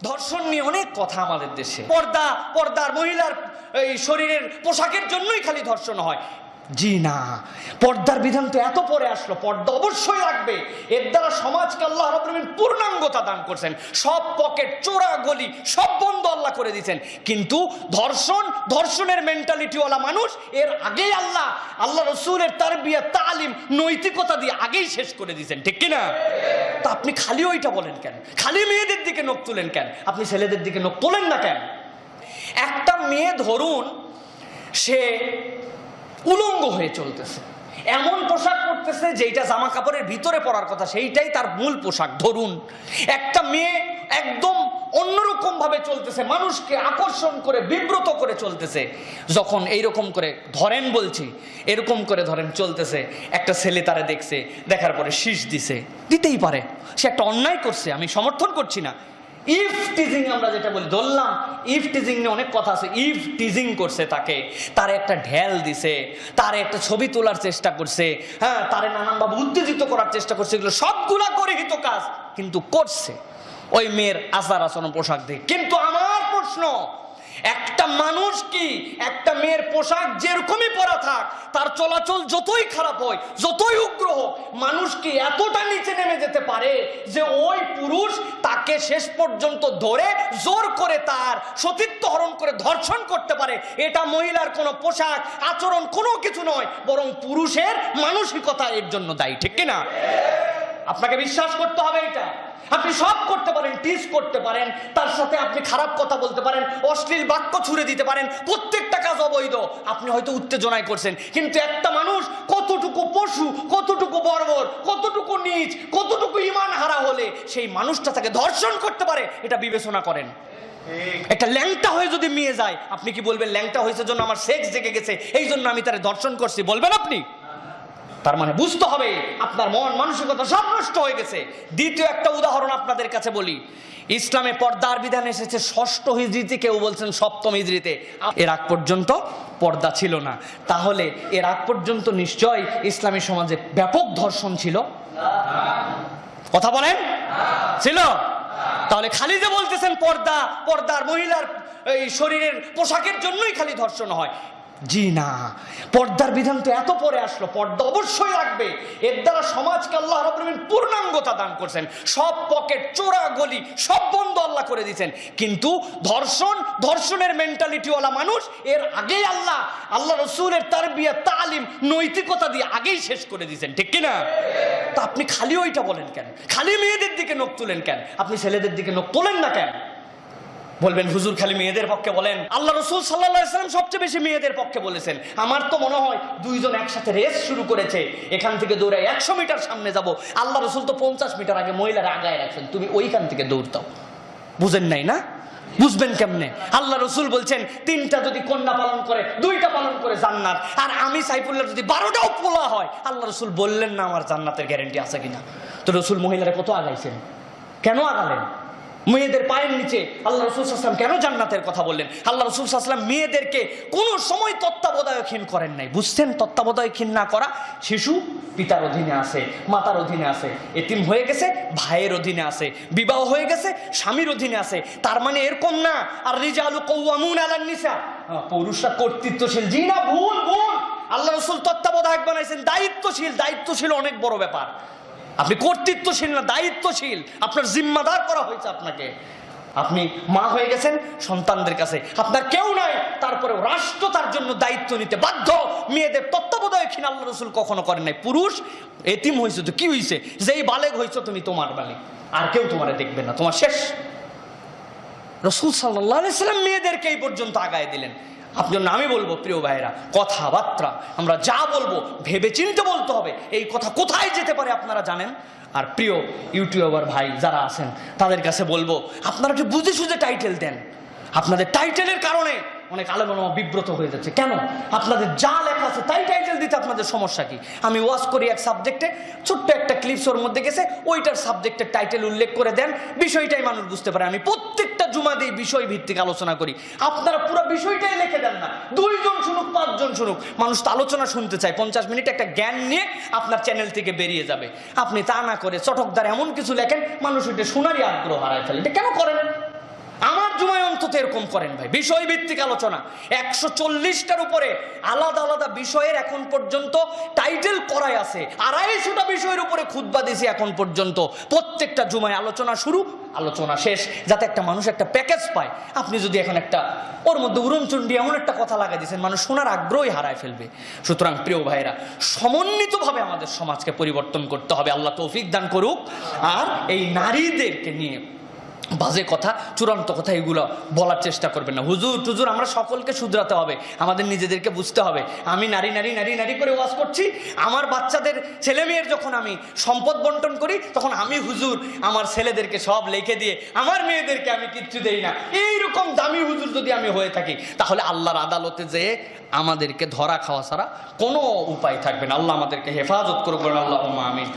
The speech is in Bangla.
ধর্ষণ নিয়ে অনেক কথা আমাদের দেশে। পর্দার মহিলার এই শরীরের পোশাকের জন্যই খালি ধর্ষণ হয়। জি না, পর্দার বিধান তো এত পরে আসলো, পর্দা অবশ্যই লাগবে। এর দ্বারা সমাজকে আল্লাহ রাব্বুল আলামিন পূর্ণাঙ্গতা দান করছেন। সব পকেট, চোরা গলি সব বন্ধ আল্লাহ করে দিয়েছেন। কিন্তু ধর্ষণের মেন্টালিটিওয়ালা মানুষ এর আগেই আল্লাহ রসুলের তারবিয়াত, তালিম, নৈতিকতা দিয়ে আগেই শেষ করে দিয়েছেন, ঠিক কিনা? তা আপনি খালি ওইটা বলেন কেন? খালি মেয়েদের দিকে নখ তুলেন কেন? আপনি ছেলেদের দিকে নখ তোলেন না কেন? একটা মেয়ে ধরুন সে উলঙ্গ হয়ে চলতেছে, এমন পোশাক পরতেছে যেটা জামা কাপড়ের ভিতরে পরার কথা সেইটাই তার মূল পোশাক। ধরুন একটা মেয়ে একদম অন্যরকম ভাবে চলতেছে, মানুষকে আকর্ষণ করে বিব্রত করে চলতেছে। যখন এইরকম করে ধরেন, বলছি এরকম করে ধরেন চলতেছে, একটা ছেলে তারে দেখছে, দেখার পরে শীষ দিতেই পারে, সে একটা অন্যায় করছে, আমি সমর্থন করছি না। ইফ টিজিং আমরা যেটা বলি, ধরলাম ইফ টিজিং নিয়ে অনেক কথা আছে। ইফ টিজিং করছে, তারে একটা ঢেল দিছে, তারে একটা ছবি তোলার চেষ্টা করছে, হ্যাঁ, তারে নানানভাবে উত্তেজিত করার চেষ্টা করছে, এগুলো সবগুলা গর্হিত কাজ কিন্তু করছে ওই মেয়ের আচার আচরণ, পোশাক দিয়ে। কিন্তু আমার প্রশ্ন, একটা মানুষ কি একটা মেয়ের পোশাক যেরকমই পরা থাক, তার চলাচল যতই খারাপ হয়, যতই উগ্র হোক, মানুষ কি এতটা নিচে নেমে যেতে পারে যে ওই পুরুষ তাকে শেষ পর্যন্ত ধরে জোর করে তার সতীত্ব হরণ করে ধর্ষণ করতে পারে? এটা মহিলার কোনো পোশাক আচরণ কোনো কিছু নয়, বরং পুরুষের মানসিকতা এর জন্য দায়ী, ঠিক কিনা? আপনাকে বিশ্বাস করতে হবে এটা। আপনি সব করতে পারেন, টিজ করতে পারেন, তার সাথে আপনি খারাপ কথা বলতে পারেন, অশ্লীল বাক্য ছুড়ে দিতে পারেন, প্রত্যেকটা কাজ অবৈধ। আপনি হয়তো উত্তেজনায় করছেন, কিন্তু একটা মানুষ কতটুকু পশু, কতটুকু বর্বর, কতটুকু নীচ, কতটুকু ঈমান হারা হলে সেই মানুষটা তাকে ধর্ষণ করতে পারে, এটা বিবেচনা করেন। একটা ল্যাংটা হয়ে যদি মেয়ে যায়, আপনি কি বলবেন ল্যাংটা হয়েছে জন্য আমার সেক্স জেগে গেছে, এই জন্য আমি তারে ধর্ষণ করছি? বলবেন আপনি? তার মানে বুঝতে হবে আপনার মন মানসিকতা সব নষ্ট হয়ে গেছে। দ্বিতীয় একটা উদাহরণ আপনাদের কাছে বলি। ইসলামে পর্দার বিধান এসেছে 6ষ্ঠ হিজরিতে, কেউ বলছেন 7ম হিজরিতে। এর আগ পর্যন্ত পর্দা ছিল না। তাহলে এর আগ পর্যন্ত নিশ্চয় ইসলামী সমাজে ব্যাপক ধর্ষণ ছিল? কথা বলেন, ছিল? তাহলে খালি যে বলতেছেন পর্দার মহিলার এই শরীরের পোশাকের জন্যই খালি ধর্ষণ হয়, জি না, পর্দার বিধান তো এত পরে আসলো, পর্দা অবশ্যই লাগবে। এর দ্বারা সমাজকে আল্লাহ রাব্বুল আলামিন পূর্ণাঙ্গতা দান করছেন। সব পকেট, চোরা গলি সব বন্ধ আল্লাহ করে দিয়েছেন। কিন্তু ধর্ষণের মেন্টালিটিওয়ালা মানুষ এর আগেই আল্লাহ রসুলের তারবিয়াত, তালিম, নৈতিকতা দিয়ে আগেই শেষ করে দিয়েছেন, ঠিক কিনা? তা আপনি খালি ওইটা বলেন কেন? খালি মেয়েদের দিকে নখ তুলেন কেন? আপনি ছেলেদের দিকে নখ তোলেন না কেন? বলবেন হুজুর খালি মেয়েদের পক্ষে বলেন। আল্লাহ রসুল সাল্লাল্লাহু আলাইহি ওয়াসাল্লাম সবচেয়ে বেশি মেয়েদের পক্ষে বলেছেন। আমার তো মনে হয় দুইজন একসাথে রেস শুরু করেছে, এখান থেকে দৌড়ে 100 মিটার সামনে যাব, আল্লাহ রসুল তো 50 মিটার আগে মহিলারা আগায় রাখছেন, তুমি ওইখান থেকে দৌড়তাও। বুঝেন নাই না? বুঝবেন কেমনে? আল্লাহ রসুল বলছেন 3টা যদি কন্যা পালন করে, 2টা পালন করে জান্নাত। আর আমি সাইফুল্লাহ যদি 12টাও পোলা হয়, আল্লাহ রসুল বললেন না আমার জান্নাতের গ্যারেন্টি আছে কিনা? তো রসুল মহিলারা কত আগাইছেন? কেন আগালেন? মেয়েদের পায়ের নিচে আল্লাহ রসুল সাল্লাল্লাহু আলাইহি ওয়াসাল্লাম কেন জান্নাতের কথা বললেন? আল্লাহ রসুল সাল্লাল্লাহু আলাইহি ওয়াসাল্লাম মেয়েদেরকে কোনো সময় তত্ত্বাবধায়কহীন করেন নাই। বুঝছেন? তত্ত্বাবধায়কহীন না করা, শিশু পিতার অধীনে আছে, মাতার অধীনে আছে, এতিম হয়ে গেছে ভাইয়ের অধীনে আছে, বিবাহ হয়ে গেছে স্বামীর অধীনে আছে। তার মানে এরকম না আর রিজালু কাওয়ামুন আলান নিসা, পুরুষরা কর্তৃত্বশীল। জি না, ভুল। আল্লাহ রসুল তত্ত্বাবধায়ক বানাইছেন, দায়িত্বশীল অনেক বড় ব্যাপার। আপনি কর্তৃত্বশীল না, দায়িত্বশীল। আপনার জিম্মাদার করা হয়েছে আপনাকে। আপনি মা হয়ে গেছেন, সন্তানদের কাছে আপনার কেউ নাই, তারপরেও রাষ্ট্র তার জন্য দায়িত্ব নিতে বাধ্য। মেয়েদের তত্ত্বাবধায়কহীন আল্লাহ রসুল কখনো করেন নাই। পুরুষ এতিম হয়েছে তো কি হয়েছে? যেই বালেগ হয়েছে তুমি তোমার বালিক, আর কেউ তোমারে দেখবে না, তোমার শেষ। রসুল সাল্লাল্লাহু আলাইহি ওয়াসাল্লাম মেয়েদেরকে এই পর্যন্ত আগায় দিলেন। আপনার আমি বলবো প্রিয় ভাইরা, কথাবার্তা আমরা যা বলবো ভেবে চিন্তে বলতে হবে। এই কথা কোথায় যেতে পারে আপনারা জানেন। আর প্রিয় ইউটিউবার ভাই যারা আছেন তাদের কাছে বলবো, আপনারা একটু বুঝে সুঝে টাইটেল দেন। আপনাদের টাইটেলের কারণে অনেক আলেম ওলামা বিব্রত হয়ে যাচ্ছে। কেন? আপনাদের যা লেখা আছে তাই টাইটেল দিতে আপনাদের সমস্যা কি? আমি ওয়াজ করি এক সাবজেক্টে, ছোট্ট একটা ক্লিপস ওর মধ্যে গেছে, ওইটার সাবজেক্টের টাইটেল উল্লেখ করে দেন, বিষয়টাই মানুষ বুঝতে পারে। আমি প্রত্যেকটা জুমা দিয়ে বিষয় ভিত্তিক আলোচনা করি, আপনারা পুরো বিষয়টাই লিখে দেন না। 2 জন শুনুক, 5 জন শুনুক, মানুষ তো আলোচনা শুনতে চায়। 50 মিনিট একটা জ্ঞান নিয়ে আপনার চ্যানেল থেকে বেরিয়ে যাবে। আপনি তা না করে চটকদার এমন কিছু লেখেন, মানুষ ওইটা শোনারই আগ্রহ হারায় ফেলে। এটা কেন করেন? জুমায় অন্তত এরকম করেন ভাই, বিষয়ভিত্তিক আলোচনা। 140টার উপরে আলাদা আলাদা বিষয়ের এখন পর্যন্ত টাইটেল করাই আছে, 250টা বিষয়ের উপরে খুতবা দিয়েছি এখন পর্যন্ত। প্রত্যেকটা জুমায় আলোচনা শুরু, আলোচনা শেষ, যাতে একটা মানুষ একটা প্যাকেজ পায়। আপনি যদি এখন একটা ওর মধ্যে উড়নচণ্ডী এমন একটা কথা লাগাই দিয়েছেন, মানুষ শোনার আগ্রহই হারায় ফেলবে। সুতরাং প্রিয় ভাইরা, সমন্বিতভাবে আমাদের সমাজকে পরিবর্তন করতে হবে, আল্লাহ তৌফিক দান করুক। আর এই নারীদেরকে নিয়ে বাজে কথা, চূড়ান্ত কথা এগুলো বলার চেষ্টা করবেন না। হুজুর টুজুর আমরা সকলকে শুধরাতে হবে, আমাদের নিজেদেরকে বুঝতে হবে। আমি নারী নারী নারী নারী করে ওয়াজ করছি, আমার বাচ্চাদের ছেলে মেয়ের যখন আমি সম্পদ বন্টন করি, তখন আমি হুজুর আমার ছেলেদেরকে সব লিখে দিয়ে আমার মেয়েদেরকে আমি কিচ্ছু দেই না। এইরকম দামি হুজুর যদি আমি হয়ে থাকি, তাহলে আল্লাহর আদালতে যেয়ে আমাদেরকে ধরা খাওয়া ছাড়া কোনো উপায় থাকবে না। আল্লাহ আমাদেরকে হেফাজত করুক, আল্লাহুম্মা আমিন।